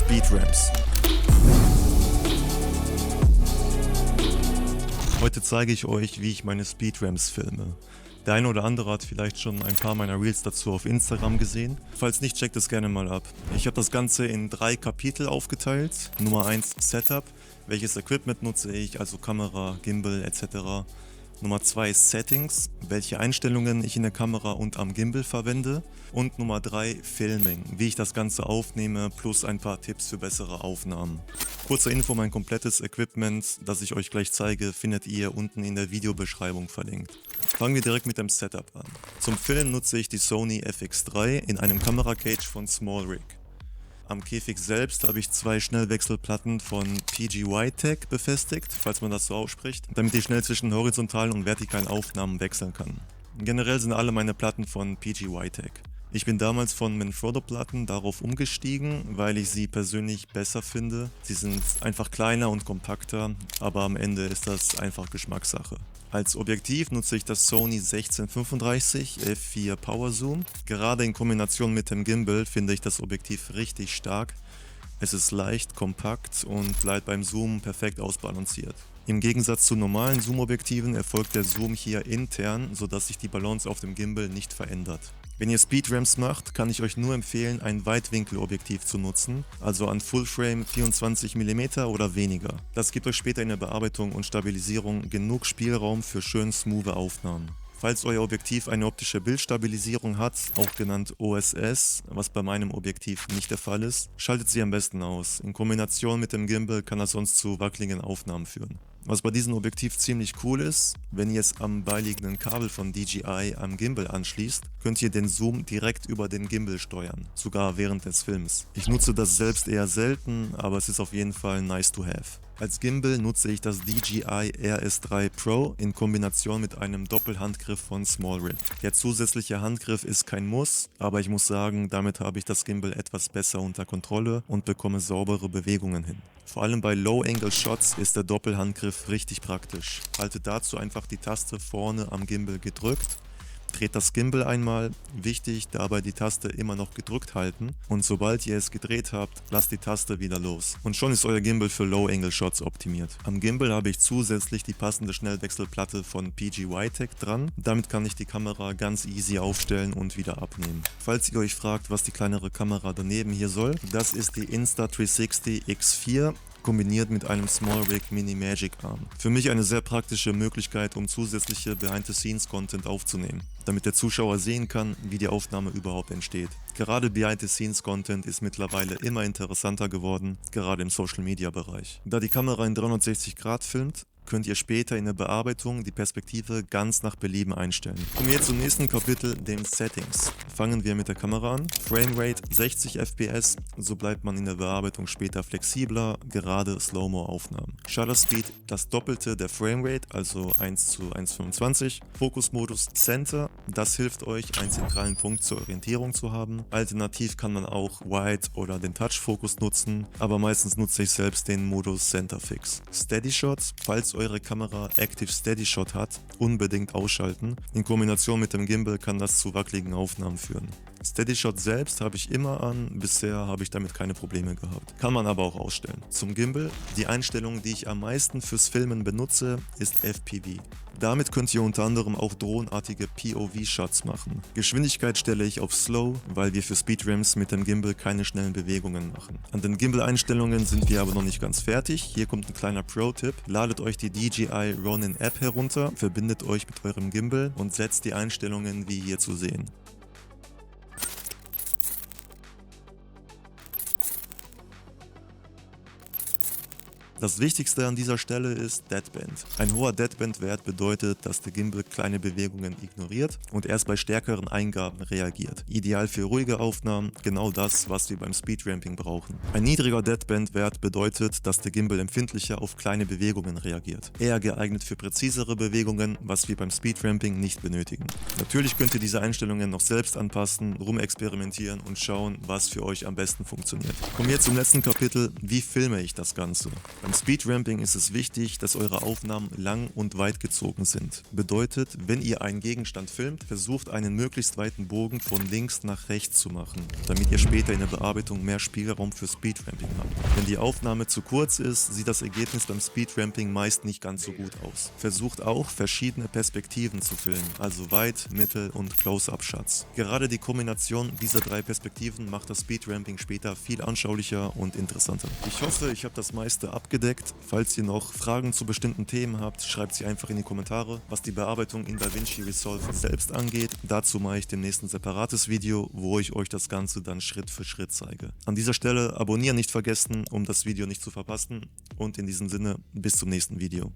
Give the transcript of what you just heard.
Speedramps. Heute zeige ich euch, wie ich meine Speedramps filme. Der eine oder andere hat vielleicht schon ein paar meiner Reels dazu auf Instagram gesehen. Falls nicht, checkt es gerne mal ab. Ich habe das Ganze in 3 Kapitel aufgeteilt. Nummer 1 Setup, welches Equipment nutze ich, also Kamera, Gimbal etc. Nummer 2 Settings, welche Einstellungen ich in der Kamera und am Gimbal verwende. Und Nummer 3 Filming, wie ich das Ganze aufnehme, plus ein paar Tipps für bessere Aufnahmen. Kurze Info, mein komplettes Equipment, das ich euch gleich zeige, findet ihr unten in der Videobeschreibung verlinkt. Fangen wir direkt mit dem Setup an. Zum Filmen nutze ich die Sony FX3 in einem Kameracage von SmallRig. Am Käfig selbst habe ich 2 Schnellwechselplatten von PGY-Tech befestigt, falls man das so ausspricht, damit ich schnell zwischen horizontalen und vertikalen Aufnahmen wechseln kann. Generell sind alle meine Platten von PGY-Tech. Ich bin damals von Manfrotto-Platten darauf umgestiegen, weil ich sie persönlich besser finde. Sie sind einfach kleiner und kompakter, aber am Ende ist das einfach Geschmackssache. Als Objektiv nutze ich das Sony 1635 f4 Power Zoom. Gerade in Kombination mit dem Gimbal finde ich das Objektiv richtig stark. Es ist leicht, kompakt und bleibt beim Zoom perfekt ausbalanciert. Im Gegensatz zu normalen Zoom-Objektiven erfolgt der Zoom hier intern, sodass sich die Balance auf dem Gimbal nicht verändert. Wenn ihr Speedramps macht, kann ich euch nur empfehlen, ein Weitwinkelobjektiv zu nutzen, also an Fullframe 24 mm oder weniger. Das gibt euch später in der Bearbeitung und Stabilisierung genug Spielraum für schön smoothe Aufnahmen. Falls euer Objektiv eine optische Bildstabilisierung hat, auch genannt OSS, was bei meinem Objektiv nicht der Fall ist, schaltet sie am besten aus. In Kombination mit dem Gimbal kann das sonst zu wackeligen Aufnahmen führen. Was bei diesem Objektiv ziemlich cool ist, wenn ihr es am beiliegenden Kabel von DJI am Gimbal anschließt, könnt ihr den Zoom direkt über den Gimbal steuern, sogar während des Films. Ich nutze das selbst eher selten, aber es ist auf jeden Fall nice to have. Als Gimbal nutze ich das DJI RS3 Pro in Kombination mit einem Doppelhandgriff von SmallRig. Der zusätzliche Handgriff ist kein Muss, aber ich muss sagen, damit habe ich das Gimbal etwas besser unter Kontrolle und bekomme saubere Bewegungen hin. Vor allem bei Low-Angle-Shots ist der Doppelhandgriff richtig praktisch. Haltet dazu einfach die Taste vorne am Gimbal gedrückt. Dreht das Gimbal einmal, wichtig dabei die Taste immer noch gedrückt halten und sobald ihr es gedreht habt, lasst die Taste wieder los. Und schon ist euer Gimbal für Low-Angle-Shots optimiert. Am Gimbal habe ich zusätzlich die passende Schnellwechselplatte von PGY-Tech dran. Damit kann ich die Kamera ganz easy aufstellen und wieder abnehmen. Falls ihr euch fragt, was die kleinere Kamera daneben hier soll, das ist die Insta360 X4. Kombiniert mit einem SmallRig Mini Magic Arm. Für mich eine sehr praktische Möglichkeit, um zusätzliche Behind-the-Scenes-Content aufzunehmen, damit der Zuschauer sehen kann, wie die Aufnahme überhaupt entsteht. Gerade Behind-the-Scenes-Content ist mittlerweile immer interessanter geworden, gerade im Social-Media-Bereich. Da die Kamera in 360 Grad filmt, könnt ihr später in der Bearbeitung die Perspektive ganz nach Belieben einstellen. Kommen wir jetzt zum nächsten Kapitel, dem Settings. Fangen wir mit der Kamera an. Framerate 60 fps, so bleibt man in der Bearbeitung später flexibler, gerade Slow-Mo-Aufnahmen. Shutter Speed das Doppelte der Framerate, also 1:1,25. Fokusmodus Center, das hilft euch, einen zentralen Punkt zur Orientierung zu haben. Alternativ kann man auch Wide oder den Touch-Fokus nutzen, aber meistens nutze ich selbst den Modus Center Fix. Steady Shot, falls eure Kamera Active Steady Shot hat, unbedingt ausschalten. In Kombination mit dem Gimbal kann das zu wackeligen Aufnahmen führen. Steady Shot selbst habe ich immer an, bisher habe ich damit keine Probleme gehabt. Kann man aber auch ausstellen. Zum Gimbal, die Einstellung, die ich am meisten fürs Filmen benutze, ist FPV. Damit könnt ihr unter anderem auch drohnenartige POV-Shots machen. Geschwindigkeit stelle ich auf Slow, weil wir für Speedramps mit dem Gimbal keine schnellen Bewegungen machen. An den Gimbal-Einstellungen sind wir aber noch nicht ganz fertig. Hier kommt ein kleiner Pro-Tipp. Ladet euch die DJI Ronin App herunter, verbindet euch mit eurem Gimbal und setzt die Einstellungen wie hier zu sehen. Das Wichtigste an dieser Stelle ist Deadband. Ein hoher Deadband-Wert bedeutet, dass der Gimbal kleine Bewegungen ignoriert und erst bei stärkeren Eingaben reagiert. Ideal für ruhige Aufnahmen, genau das, was wir beim Speedramping brauchen. Ein niedriger Deadband-Wert bedeutet, dass der Gimbal empfindlicher auf kleine Bewegungen reagiert. Eher geeignet für präzisere Bewegungen, was wir beim Speedramping nicht benötigen. Natürlich könnt ihr diese Einstellungen noch selbst anpassen, rumexperimentieren und schauen, was für euch am besten funktioniert. Kommen wir zum letzten Kapitel, wie filme ich das Ganze? Beim Speedramping ist es wichtig, dass eure Aufnahmen lang und weit gezogen sind. Bedeutet, bedeutet, wenn ihr einen Gegenstand filmt, versucht einen möglichst weiten Bogen von links nach rechts zu machen, damit ihr später in der Bearbeitung mehr Spielraum für Speedramping habt. Wenn die Aufnahme zu kurz ist, sieht das Ergebnis beim Speedramping meist nicht ganz so gut aus. Versucht auch, verschiedene Perspektiven zu filmen, also Weit-, Mittel- und Close-Up-Shots. Gerade die Kombination dieser 3 Perspektiven macht das Speedramping später viel anschaulicher und interessanter. Ich hoffe, ich habe das meiste abgedeckt. Falls ihr noch Fragen zu bestimmten Themen habt, schreibt sie einfach in die Kommentare. Was die Bearbeitung in DaVinci Resolve selbst angeht, dazu mache ich demnächst ein separates Video, wo ich euch das Ganze dann Schritt für Schritt zeige. An dieser Stelle abonnieren nicht vergessen, um das Video nicht zu verpassen. Und in diesem Sinne, bis zum nächsten Video.